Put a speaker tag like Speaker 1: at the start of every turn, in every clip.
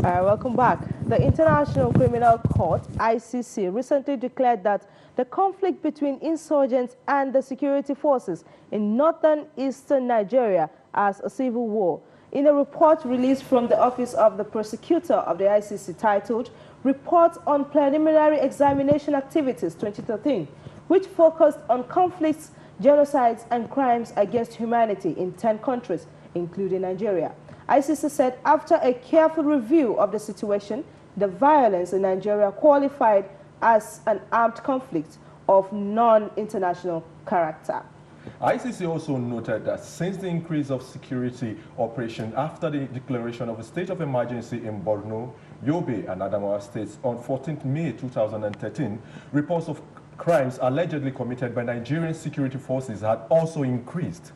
Speaker 1: Welcome back. The International Criminal Court, ICC, recently declared that the conflict between insurgents and the security forces in northern eastern Nigeria as a civil war. In a report released from the Office of the Prosecutor of the ICC titled Report on Preliminary Examination Activities 2013, which focused on conflicts, genocides, and crimes against humanity in 10 countries, including Nigeria. ICC said after a careful review of the situation, the violence in Nigeria qualified as an armed conflict of non-international character.
Speaker 2: ICC also noted that since the increase of security operation after the declaration of a state of emergency in Borno, Yobe, and Adamawa states on 14th May 2013, reports of crimes allegedly committed by Nigerian security forces had also increased.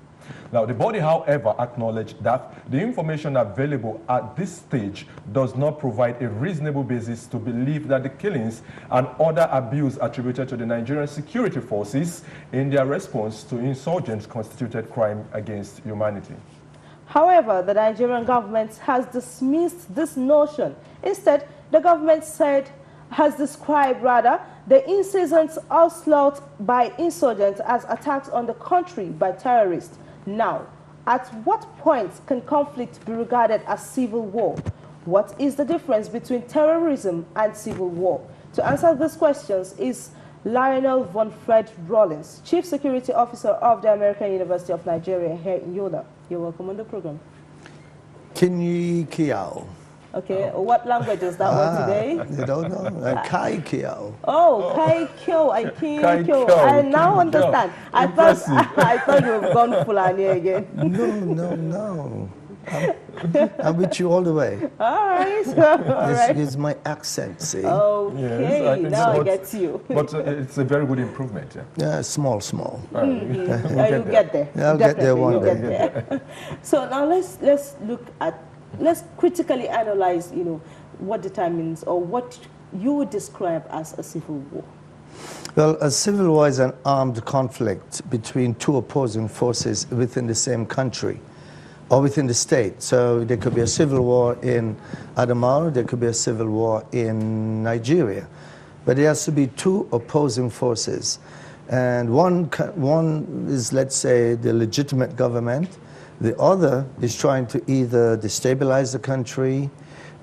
Speaker 2: Now, the body, however, acknowledged that the information available at this stage does not provide a reasonable basis to believe that the killings and other abuse attributed to the Nigerian security forces in their response to insurgents constituted crime against humanity.
Speaker 1: However, the Nigerian government has dismissed this notion. Instead, the government has described the incessant onslaught by insurgents as attacks on the country by terrorists. Now, at what point can conflict be regarded as civil war? What is the difference between terrorism and civil war? To answer these questions is Lionel Rawlins, Chief Security Officer of the American University of Nigeria here in Yola. You're welcome on the program.
Speaker 3: Kinyi Kiao.
Speaker 1: Okay, what language is that one today?
Speaker 3: You don't know? Kai Kiao.
Speaker 1: Oh, Kai Kyo, I now understand. I thought you have gone Fulani again.
Speaker 3: No. I'm with you all the way.
Speaker 1: All right. This
Speaker 3: is my accent, see?
Speaker 1: Okay, yes, now I get you.
Speaker 2: But it's a very good improvement.
Speaker 3: Yeah, small.
Speaker 1: You'll get there.
Speaker 3: I'll get there one day.
Speaker 1: So now let's critically analyze, what determines or what you would describe as a civil war.
Speaker 3: Well, a civil war is an armed conflict between two opposing forces within the same country or within the state. So there could be a civil war in Adamawa, there could be a civil war in Nigeria. But there has to be two opposing forces. And one is, let's say, the legitimate government. The other is trying to either destabilize the country,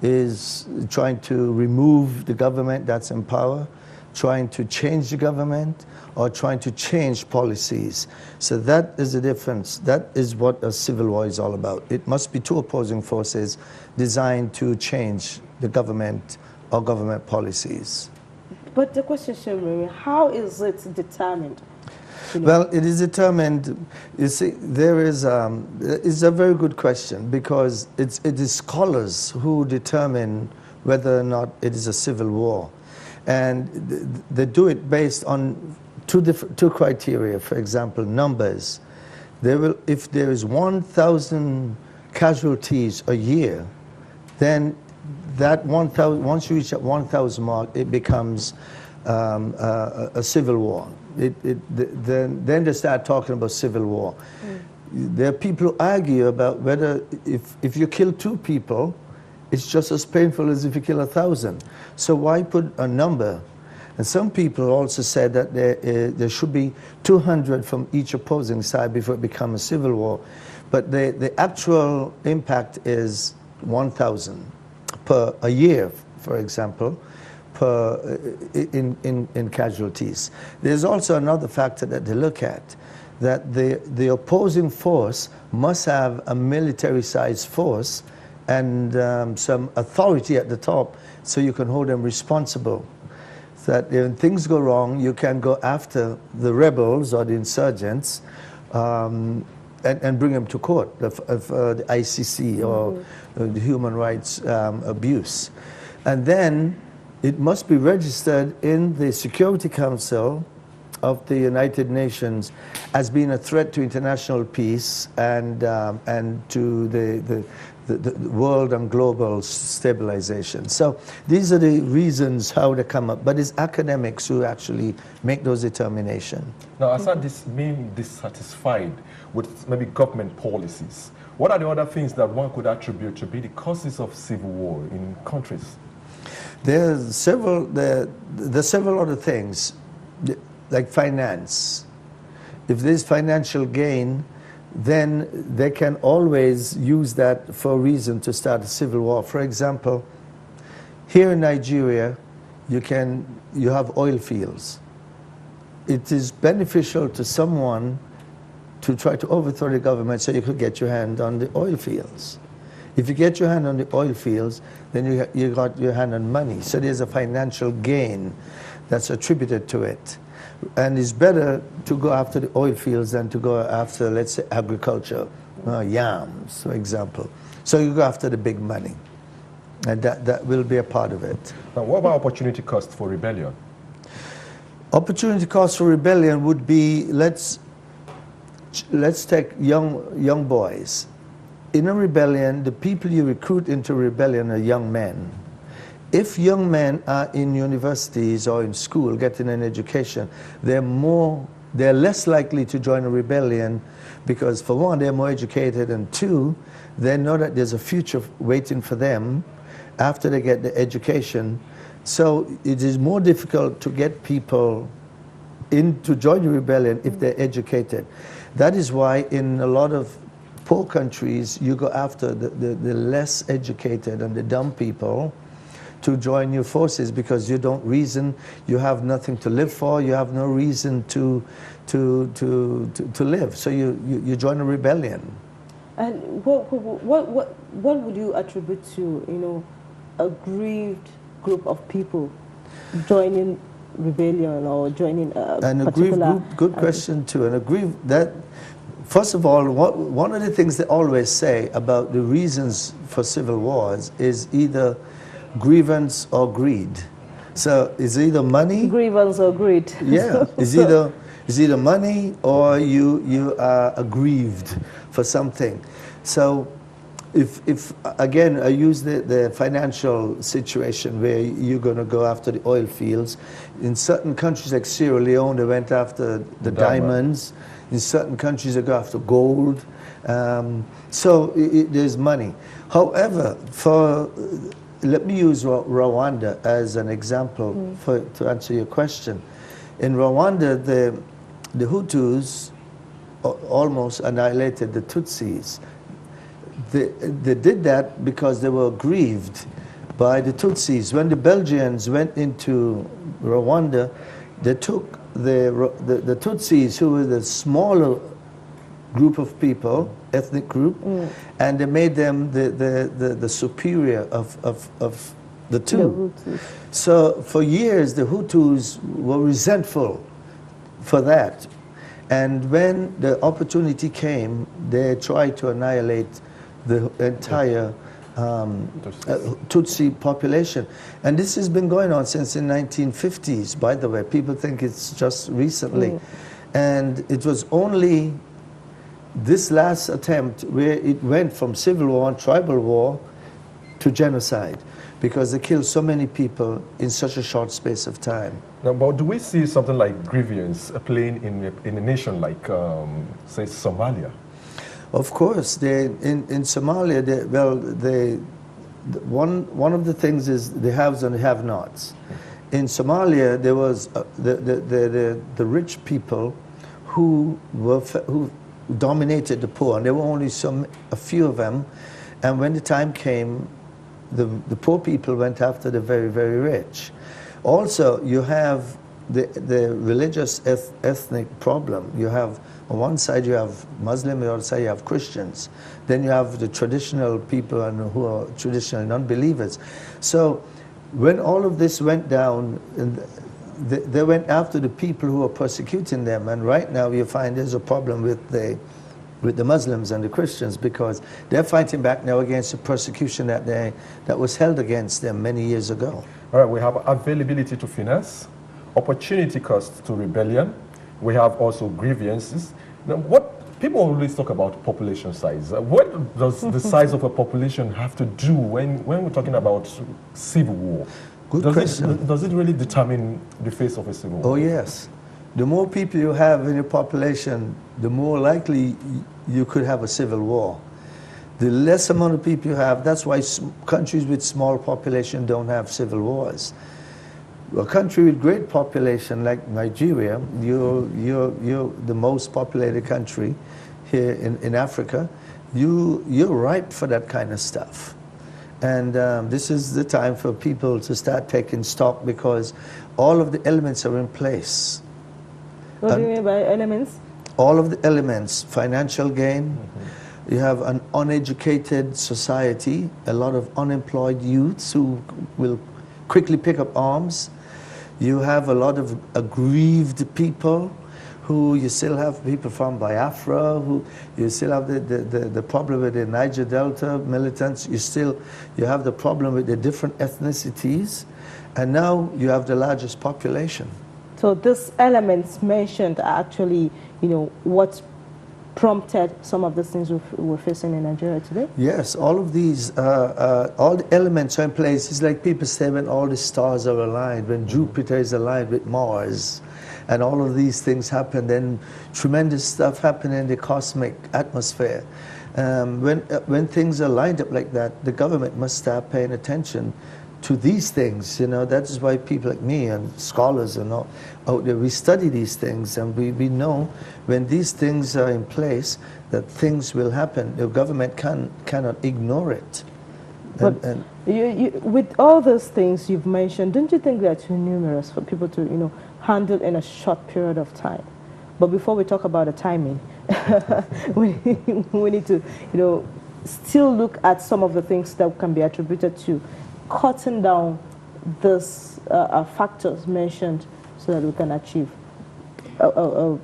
Speaker 3: is trying to remove the government that's in power, trying to change the government, or trying to change policies. So that is the difference. That is what a civil war is all about. It must be two opposing forces designed to change the government or government policies.
Speaker 1: But the question, Shemiri, how is it determined?
Speaker 3: Well, it is determined, you see, it's a very good question because it is scholars who determine whether or not it is a civil war. And they do it based on two criteria. For example, numbers. If there is 1,000 casualties a year, then that 1,000, once you reach that 1,000 mark, it becomes a civil war. Then they start talking about civil war. There are people who argue about whether if you kill 2 people, it's just as painful as if you kill 1,000. So why put a number? And some people also said that there should be 200 from each opposing side before it becomes a civil war. But the actual impact is 1,000 per a year, for example, in casualties. There's also another factor that they look at, that the opposing force must have a military-sized force and some authority at the top so you can hold them responsible. So that when things go wrong, you can go after the rebels or the insurgents and bring them to court of the ICC or the human rights abuse. And then it must be registered in the Security Council of the United Nations as being a threat to international peace and to the world and global stabilization. So these are the reasons how they come up, but it's academics who actually make those determinations.
Speaker 2: Now, aside this being dissatisfied with maybe government policies, What are the other things that one could attribute to be the causes of civil war in countries?
Speaker 3: There's several other things, like finance. If there's financial gain, then they can always use that for a reason to start a civil war. For example, here in Nigeria, you have oil fields. It is beneficial to someone to try to overthrow the government so you could get your hand on the oil fields. If you get your hand on the oil fields, then you got your hand on money. So there's a financial gain that's attributed to it. And it's better to go after the oil fields than to go after, let's say, agriculture, yams, for example. So you go after the big money. And that will be a part of it.
Speaker 2: Now, what about opportunity cost for rebellion?
Speaker 3: Opportunity cost for rebellion would be, let's take young boys. In a rebellion, the people you recruit into rebellion are young men. If young men are in universities or in school getting an education, they're less likely to join a rebellion because, for one, they're more educated, and two, they know that there's a future waiting for them after they get the education. So it is more difficult to get people in to join the rebellion if they're educated. That is why in a lot of poor countries, you go after the less educated and the dumb people to join your forces, because you don't reason, you have nothing to live for, you have no reason to live. So you join a rebellion.
Speaker 1: And what would you attribute to, a grieved group of people joining rebellion or joining a particular
Speaker 3: group? Good question too. And a grieved, that, first of all, one of the things they always say about the reasons for civil wars is either grievance or greed. So it's either money,
Speaker 1: grievance or greed.
Speaker 3: Yeah, it's either money or you are aggrieved for something. So if again I use the financial situation where you're going to go after the oil fields, in certain countries like Sierra Leone they went after the diamonds. In certain countries they go after gold. So there's money. However, let me use Rwanda as an example to answer your question. In Rwanda, the Hutus almost annihilated the Tutsis. They did that because they were aggrieved by the Tutsis. When the Belgians went into Rwanda, they took the Tutsis, who were the smaller group of people, ethnic group, and they made them the superior of the two. So for years the Hutus were resentful for that, and when the opportunity came, they tried to annihilate the entire Tutsi population. And this has been going on since the 1950s, by the way. People think it's just recently. And it was only this last attempt where it went from civil war and tribal war to genocide, because they killed so many people in such a short space of time.
Speaker 2: Now, but do we see something like grievance playing in a nation like, say, Somalia?
Speaker 3: Of course, in Somalia, one of the things is the haves and the have-nots. In Somalia, there was the rich people who dominated the poor, and there were only a few of them. And when the time came, the poor people went after the very, very rich. Also, you have the religious ethnic problem. You have, on one side you have Muslim, on the other side you have Christians. Then you have the traditional people and who are traditional non-believers. So when all of this went down, they went after the people who were persecuting them. And right now you find there's a problem with the Muslims and the Christians, because they're fighting back now against the persecution that was held against them many years ago.
Speaker 2: All right, we have availability to finance, opportunity cost to rebellion. We have also grievances. Now, what people always talk about population size. What does the size of a population have to do when we're talking about civil war?
Speaker 3: Good question.
Speaker 2: Does it really determine the face of a civil war?
Speaker 3: Oh, yes. The more people you have in your population, the more likely you could have a civil war. The less amount of people you have, that's why countries with small population don't have civil wars. A country with great population like Nigeria, you're the most populated country here in Africa, you're ripe for that kind of stuff. And this is the time for people to start taking stock because all of the elements are in place.
Speaker 1: What do you mean by elements?
Speaker 3: All of the elements, financial gain, you have an uneducated society, a lot of unemployed youths who will quickly pick up arms. You have a lot of aggrieved people who you still have people from Biafra, who you still have the problem with the Niger Delta militants, you have the problem with the different ethnicities, and now you have the largest population.
Speaker 1: So these elements mentioned are actually, what prompted some of the things we're facing in Nigeria today?
Speaker 3: Yes, all of these, all the elements are in place. It's like people say when all the stars are aligned, when Jupiter is aligned with Mars, and all of these things happen, then tremendous stuff happen in the cosmic atmosphere. When things are lined up like that, the government must start paying attention to these things. That is why people like me and scholars and all out there, we study these things, and we know when these things are in place that things will happen. The government cannot ignore it.
Speaker 1: But with all those things you've mentioned, don't you think they're too numerous for people to handle in a short period of time? But before we talk about the timing, we need to still look at some of the things that can be attributed to cutting down these factors mentioned so that we can achieve a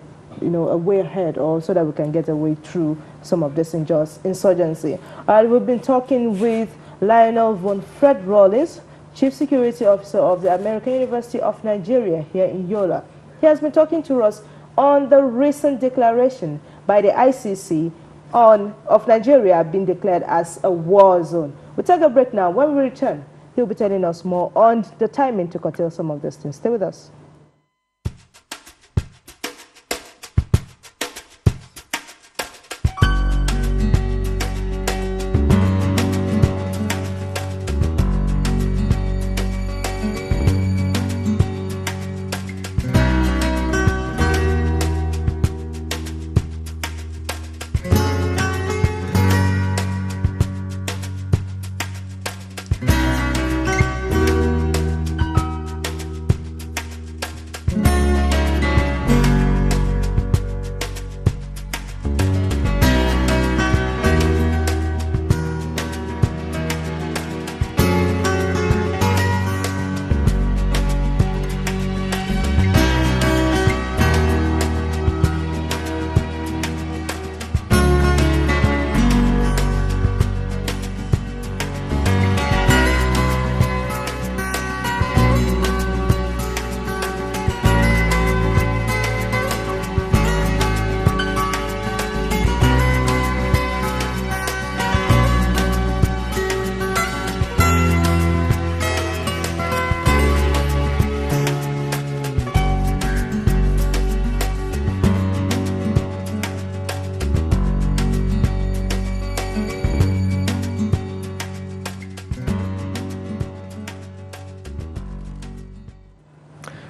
Speaker 1: way ahead, or so that we can get a way through some of this insurgency. We've been talking with Lionel Rawlins, Chief Security Officer of the American University of Nigeria here in Yola. He has been talking to us on the recent declaration by the ICC of Nigeria being declared as a war zone. We'll take a break now. When we return, he'll be telling us more on the timing to curtail some of these things. Stay with us.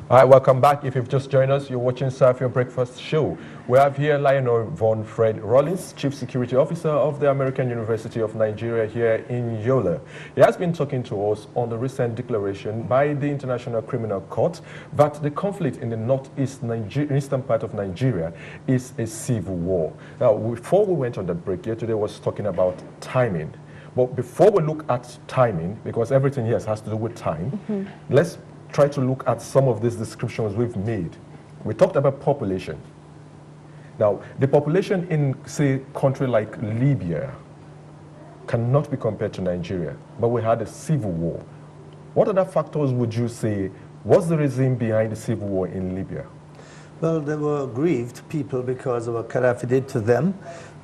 Speaker 2: All right, welcome back. If you've just joined us, you're watching Safiya Breakfast show. We have here Lionel Rawlins, Chief Security Officer of the American University of Nigeria here in Yola. He has been talking to us on the recent declaration by the International Criminal Court that the conflict in the northeastern part of Nigeria is a civil war. Now, before we went on the break, yesterday was talking about timing. But before we look at timing, because everything here has to do with time, let's try to look at some of these descriptions we've made. We talked about population. Now, the population in, say, a country like Libya cannot be compared to Nigeria, but we had a civil war. What other factors would you say was the reason behind the civil war in Libya?
Speaker 3: Well, they were aggrieved people because of what Gaddafi did to them,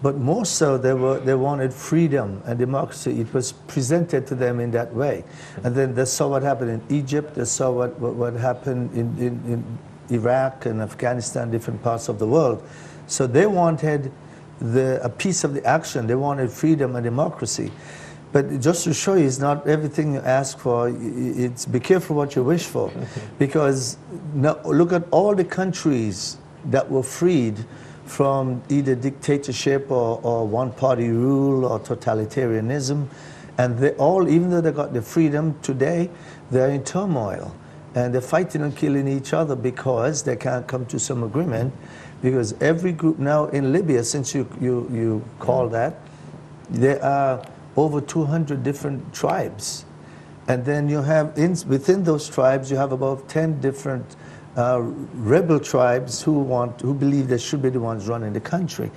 Speaker 3: but more so they wanted freedom and democracy. It was presented to them in that way. And then they saw what happened in Egypt, they saw what happened in Iraq and Afghanistan, different parts of the world. So they wanted a piece of the action. They wanted freedom and democracy. But just to show you, it's not everything you ask for. It's be careful what you wish for. Because now, look at all the countries that were freed from either dictatorship or one-party rule or totalitarianism. And they all, even though they got the freedom today, they're in turmoil. And they're fighting and killing each other because they can't come to some agreement. Because every group now in Libya, since you call that, there are over 200 different tribes. And then you have, within those tribes, you have about 10 different rebel tribes who believe they should be the ones running the country.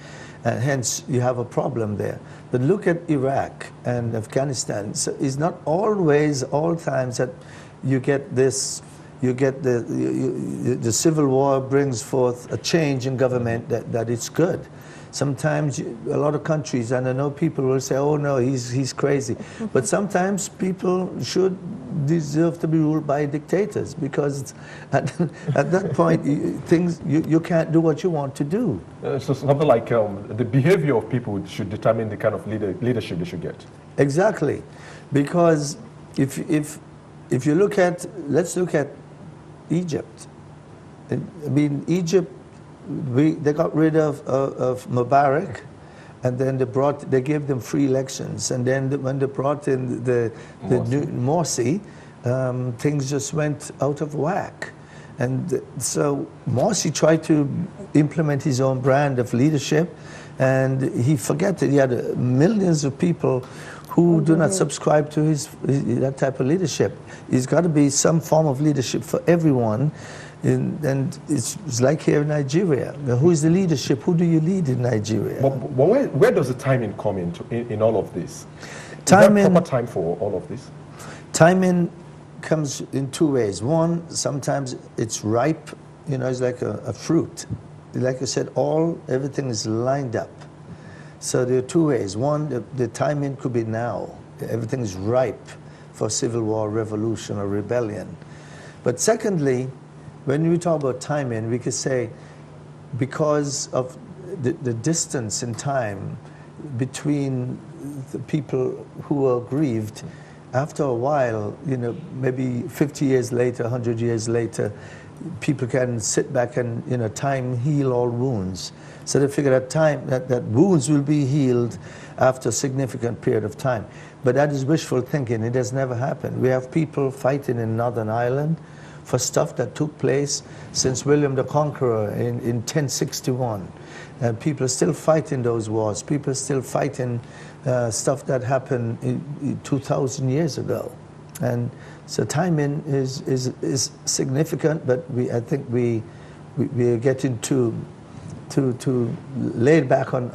Speaker 3: And hence, you have a problem there. But look at Iraq and Afghanistan. So it's not always, all times that you get this, the civil war brings forth a change in government that it's good. Sometimes a lot of countries, and I know people will say, oh no, he's crazy. But sometimes people should deserve to be ruled by dictators, because at that point, you can't do what you want to do.
Speaker 2: So something like the behavior of people should determine the kind of leadership they should get.
Speaker 3: Exactly. Because if you look at, let's look at Egypt. I mean, Egypt, they got rid of Mubarak, and then they gave them free elections, and then when they brought in the new Morsi, things just went out of whack. And so Morsi tried to implement his own brand of leadership, and he forgot that he had millions of people who do not subscribe to that type of leadership. It's got to be some form of leadership for everyone. And it's like here in Nigeria. Who is the leadership? Who do you lead in Nigeria?
Speaker 2: But where does the timing come in all of this?
Speaker 3: Timing,
Speaker 2: is there proper time for all of this?
Speaker 3: Timing comes in two ways. One, sometimes it's ripe. You know, it's like a fruit. Like I said, everything is lined up. So there are two ways. One, the timing could be now. Everything is ripe for civil war, revolution, or rebellion. But secondly, when we talk about timing, we could say because of the distance in time between the people who were grieved, after a while, you know, maybe 50 years later, 100 years later, people can sit back and, you know, time heal all wounds. So they figure that wounds will be healed after a significant period of time. But that is wishful thinking. It has never happened. We have people fighting in Northern Ireland for stuff that took place since William the Conqueror in 1061. And people are still fighting those wars. People are still fighting stuff that happened 2,000 years ago. And so timing is significant, but I think we are getting too laid back on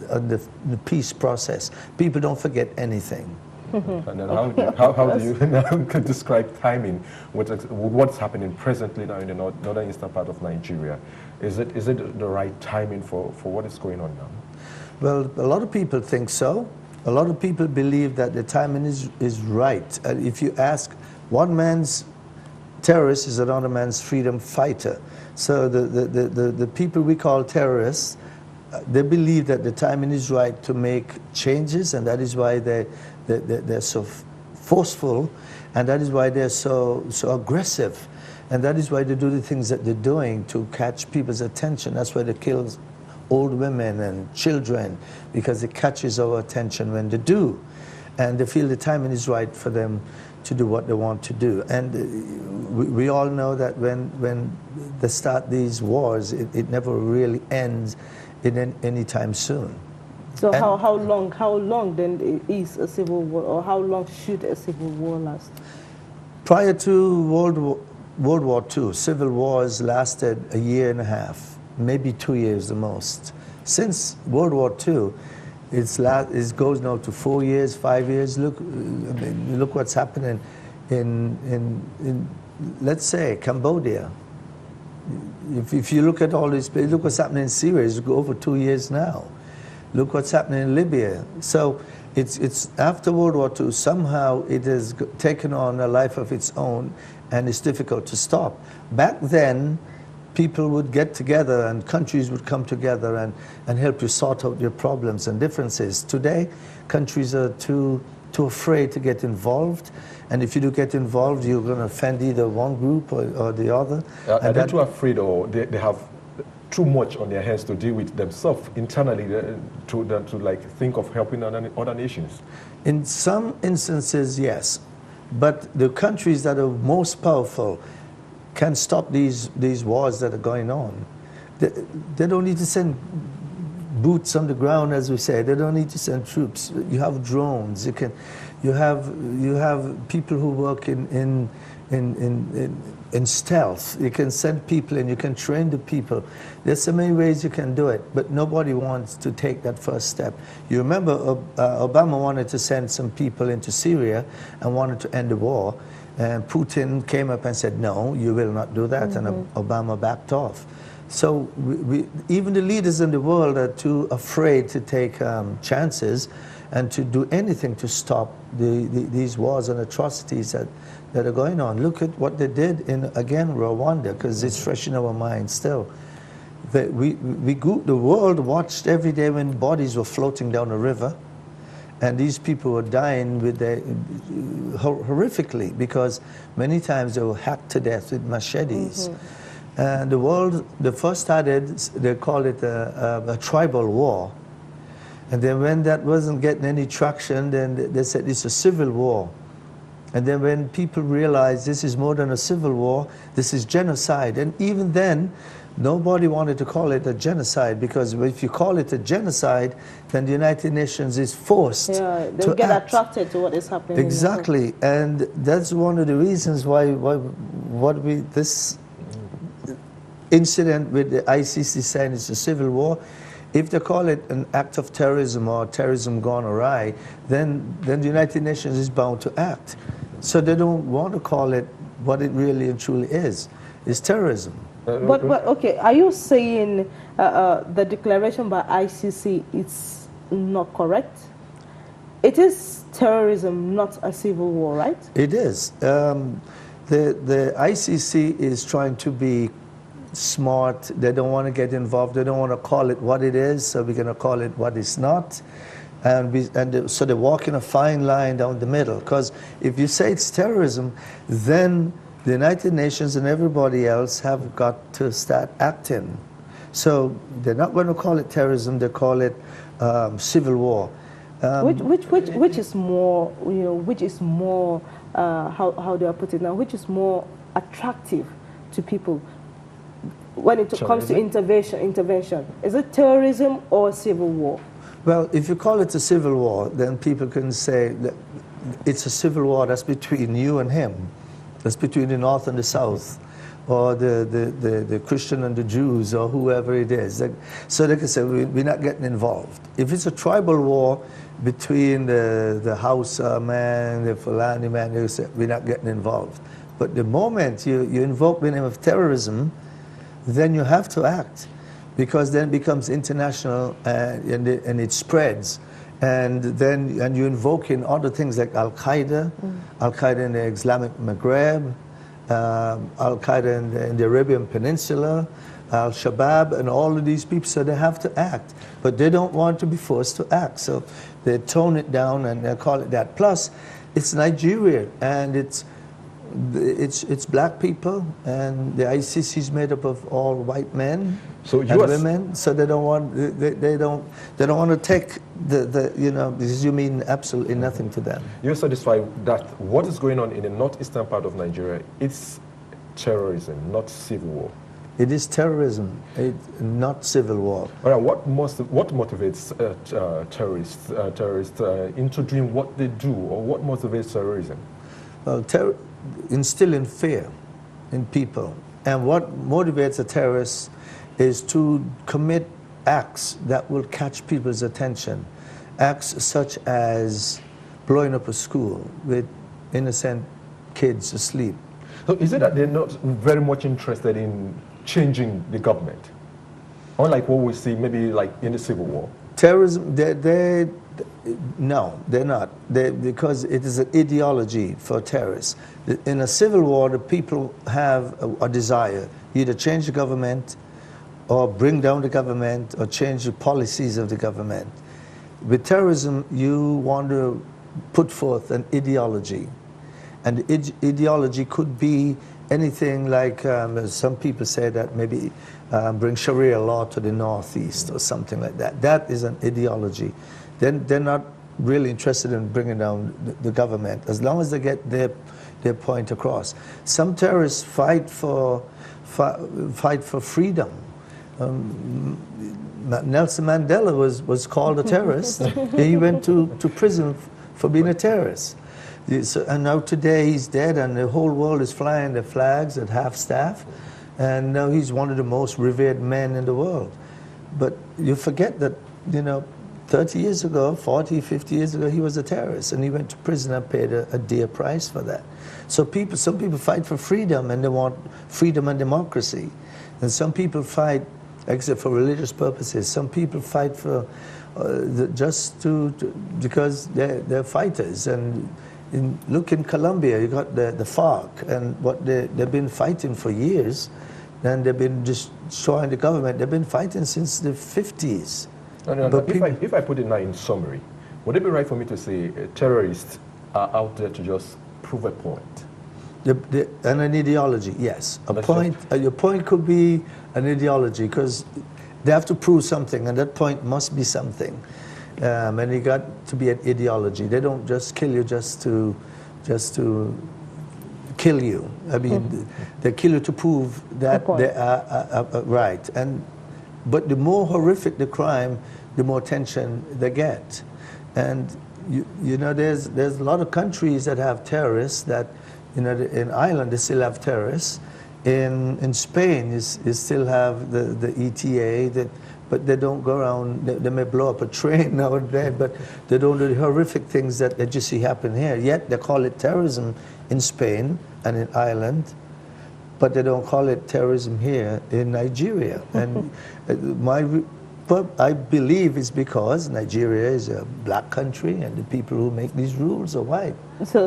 Speaker 3: the peace process. People don't forget anything.
Speaker 2: And then how do you now describe timing? What's happening presently now in the northern eastern part of Nigeria? Is it the right timing for what is going on now?
Speaker 3: Well, a lot of people think so. A lot of people believe that the timing is right. If you ask, one man's terrorist is another man's freedom fighter. So the people we call terrorists, they believe that the timing is right to make changes, and that is why they're so forceful, and that is why they're so aggressive, and that is why they do the things that they're doing to catch people's attention. That's why they kill old women and children, because it catches our attention when they do, and they feel the timing is right for them to do what they want to do. And we all know that when they start these wars, it never really ends any time soon.
Speaker 1: So how long then is a civil war, or how long should a civil war last?
Speaker 3: Prior to World War II, civil wars lasted a year and a half, maybe 2 years the most. Since World War II, it goes now to 4 years, 5 years. Look what's happening in let's say Cambodia. If you look at all these places, look what's happening in Syria. It's over 2 years now. Look what's happening in Libya. So it's after World War II, somehow it has taken on a life of its own, and it's difficult to stop. Back then, people would get together and countries would come together and help you sort out your problems and differences. Today, countries are too afraid to get involved. And if you do get involved, you're going to offend either one group or the other.
Speaker 2: Are they too afraid, or they have too much on their hands to deal with themselves internally to like think of helping other nations? In
Speaker 3: some instances, yes. But the countries that are most powerful can stop these wars that are going on. They don't need to send boots on the ground, as we say. They don't need to send troops. You have drones. You have people who work in stealth. You can send people and you can train the people. There's so many ways you can do it, but nobody wants to take that first step. You remember Obama wanted to send some people into Syria and wanted to end the war, and Putin came up and said, no, you will not do that, and Obama backed off. So even the leaders in the world are too afraid to take chances and to do anything to stop these wars and atrocities that are going on. Look at what they did in, again, Rwanda, because it's fresh in our minds still. The world watched every day when bodies were floating down a river, and these people were dying horrifically, because many times they were hacked to death with machetes. And the world, they first started, they called it a tribal war. And then when that wasn't getting any traction, then they said it's a civil war. And then when people realized this is more than a civil war, this is genocide. And even then, nobody wanted to call it a genocide, because if you call it a genocide, then the United Nations is forced
Speaker 1: they'll get attracted to what is happening.
Speaker 3: Exactly. And that's one of the reasons why this incident with the ICC saying it's a civil war. If they call it an act of terrorism or terrorism gone awry, then the United Nations is bound to act. So they don't want to call it what it really and truly is. It's terrorism.
Speaker 1: But okay, are you saying the declaration by ICC is not correct? It is terrorism, not a civil war, right?
Speaker 3: It is. The ICC is trying to be smart. They don't want to get involved. They don't want to call it what it is, so we're going to call it what it's not. So they're walking a fine line down the middle, because if you say it's terrorism, then the United Nations and everybody else have got to start acting. So they're not going to call it terrorism, they call it civil war.
Speaker 1: Which is more, which is more, how do I put it now, which is more attractive to people when it comes to intervention? Is it terrorism or civil war?
Speaker 3: Well, if you call it a civil war, then people can say that it's a civil war that's between you and him. That's between the North and the South, or the Christian and the Jews, or whoever it is. So they can say, we're not getting involved. If it's a tribal war between the Hausa man, the Fulani man, they say, we're not getting involved. But the moment you invoke the name of terrorism, then you have to act, because then it becomes international and it spreads. And then you invoke in other things like Al-Qaeda, Al-Qaeda in the Islamic Maghreb, Al-Qaeda in the Arabian Peninsula, Al-Shabaab, and all of these people, so they have to act. But they don't want to be forced to act, so they tone it down and they call it that. Plus, it's Nigeria, and it's black people, and the ICC is made up of all white men and women. So they don't want to take because you mean absolutely nothing to them.
Speaker 2: You're satisfied that what is going on in the northeastern part of Nigeria, it's terrorism, not civil war?
Speaker 3: It is terrorism, not civil war.
Speaker 2: All right, what motivates terrorists into doing what they do, or what motivates terrorism?
Speaker 3: Well, instilling fear in people. And what motivates a terrorist is to commit acts that will catch people's attention. Acts such as blowing up a school with innocent kids asleep.
Speaker 2: So is it that they're not very much interested in changing the government? Unlike what we see maybe like in the Civil War?
Speaker 3: Terrorism, no, they're not. Because it is an ideology for terrorists. In a civil war, the people have a desire, either change the government or bring down the government or change the policies of the government. With terrorism, you want to put forth an ideology. And the ideology could be anything like, some people say that maybe bring Sharia law to the Northeast or something like that. That is an ideology. Then they're not really interested in bringing down the government, as long as they get their point across. Some terrorists fight for freedom. Nelson Mandela was called a terrorist. He went to prison for being a terrorist. And now today he's dead and the whole world is flying the flags at half-staff, and now he's one of the most revered men in the world. But you forget that, 30 years ago, 40, 50 years ago, he was a terrorist, and he went to prison and paid a dear price for that. So some people fight for freedom, and they want freedom and democracy. And some people fight, like I said, for religious purposes. Some people fight for because they're fighters. And look in Colombia, you got the FARC, and what they've been fighting for years, and they've been destroying the government. They've been fighting since the 50s.
Speaker 2: No. If I put it now in summary, would it be right for me to say terrorists are out there to just prove a point?
Speaker 3: And an ideology, yes. Your point could be an ideology, because they have to prove something, and that point must be something. And it got to be an ideology. They don't just kill you just to kill you. I mean, they kill you to prove that they are right. But the more horrific the crime, the more attention they get. And there's a lot of countries that have terrorists that, in Ireland they still have terrorists. In Spain you still have the ETA, but they don't go around, they may blow up a train now and then, but they don't do the horrific things that you see happen here. Yet they call it terrorism in Spain and in Ireland, but they don't call it terrorism here in Nigeria. And I believe it's because Nigeria is a black country and the people who make these rules are white.
Speaker 1: So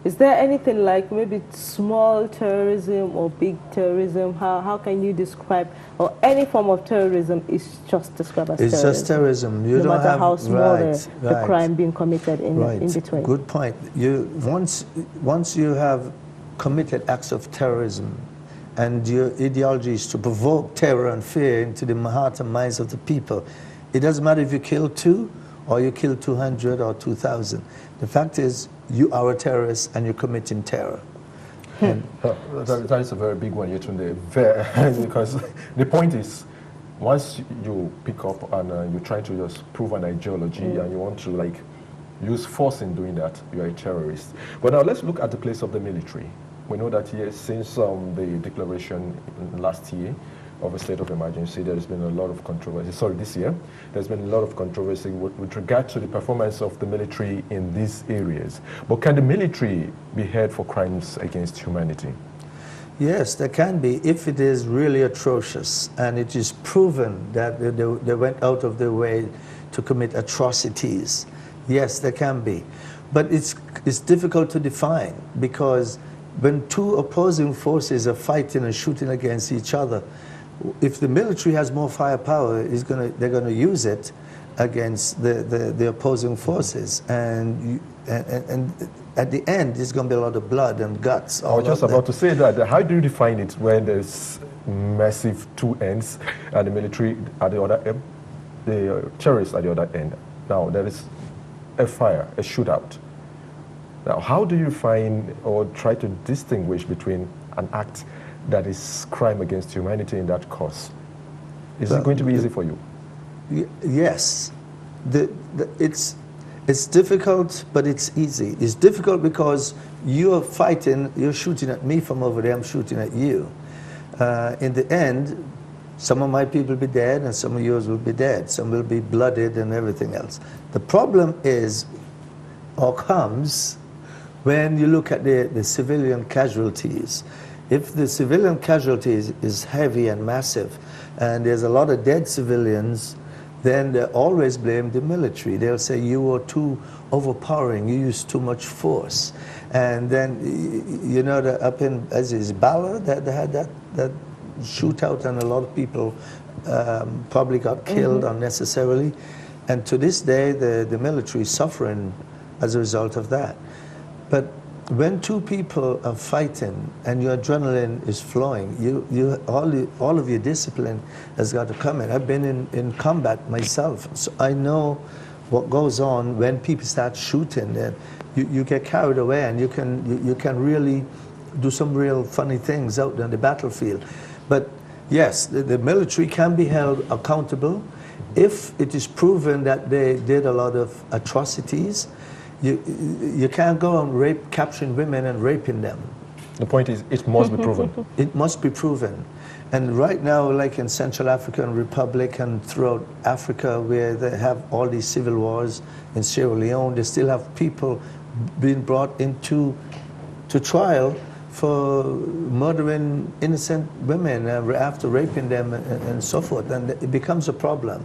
Speaker 1: is there anything like maybe small terrorism or big terrorism? How can you describe, or any form of terrorism is just described as terrorism?
Speaker 3: It's just terrorism.
Speaker 1: No matter how small the crime being committed in between.
Speaker 3: Good point. Once you have committed acts of terrorism, and your ideology is to provoke terror and fear into the hearts and minds of the people, it doesn't matter if you kill 2 or you kill 200 or 2,000. The fact is, you are a terrorist and you're committing terror.
Speaker 2: That is a very big one, Yetunde, because the point is, once you pick up and you try to just prove an ideology and you want to use force in doing that, you are a terrorist. But now let's look at the place of the military. We know that since the declaration last year of a state of emergency, there has been a lot of controversy. Sorry, this year, there's been a lot of controversy with regard to the performance of the military in these areas. But can the military be held for crimes against humanity?
Speaker 3: Yes, there can be, if it is really atrocious and it is proven that they went out of their way to commit atrocities. Yes, there can be. But it's difficult to define, because when 2 opposing forces are fighting and shooting against each other, if the military has more firepower, they're going to use it against the opposing forces, and at the end, there's going to be a lot of blood and guts.
Speaker 2: I was just about to say that. How do you define it when there's massive 2 ends, and the military at the other end, the terrorists at the other end? Now there is a fire, a shootout. Now, how do you find or try to distinguish between an act that is crime against humanity in that cause? Is it going to be easy for you?
Speaker 3: Yes. It's difficult, but it's easy. It's difficult because you're fighting, you're shooting at me from over there, I'm shooting at you. In the end, some of my people will be dead and some of yours will be dead. Some will be blooded and everything else. The problem is, or comes, when you look at the civilian casualties. If the civilian casualties is heavy and massive, and there's a lot of dead civilians, then they always blame the military. They'll say you were too overpowering, you used too much force. And then, you know, up in, as is Bala, they had that shootout, and a lot of people probably got killed unnecessarily. And to this day, the military is suffering as a result of that. But when two people are fighting and your adrenaline is flowing, all of your discipline has got to come in. I've been in combat myself, so I know what goes on when people start shooting. You get carried away, and you can really do some real funny things out on the battlefield. But yes, the military can be held accountable if it is proven that they did a lot of atrocities. You can't go on capturing women and raping them.
Speaker 2: The point is, it must be proven.
Speaker 3: It must be proven. And right now, like in Central African Republic and throughout Africa, where they have all these civil wars, in Sierra Leone, they still have people being brought into trial for murdering innocent women after raping them and so forth. And it becomes a problem.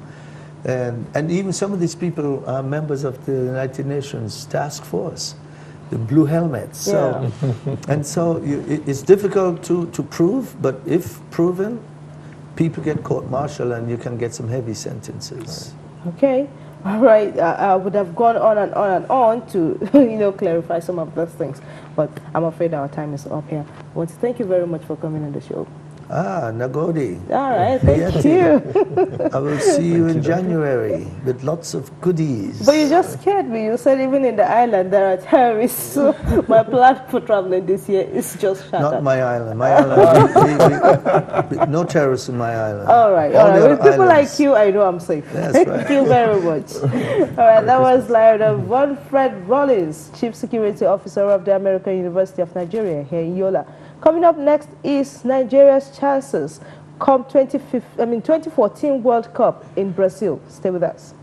Speaker 3: And even some of these people are members of the United Nations Task Force, the Blue Helmets. So, and so it's difficult to prove, but if proven, people get court-martialed and you can get some heavy sentences.
Speaker 1: Okay. All right. I would have gone on and on and on to, you know, clarify some of those things, but I'm afraid our time is up here. I want to thank you very much for coming on the show.
Speaker 3: Ah, Nagodi.
Speaker 1: All right, thank you.
Speaker 3: I will see you in January with lots of goodies.
Speaker 1: But you just scared me. You said even in the island there are terrorists. So my plan for traveling this year is just shattered.
Speaker 3: Not my island. My island, no terrorists in my island.
Speaker 1: All right, all right. With people like you, I know I'm safe.
Speaker 3: That's right.
Speaker 1: Thank you very much. All right, that was Lionel Rawlins, Chief Security Officer of the American University of Nigeria here in Yola. Coming up next is Nigeria's chances come 2014 World Cup in Brazil. Stay with us.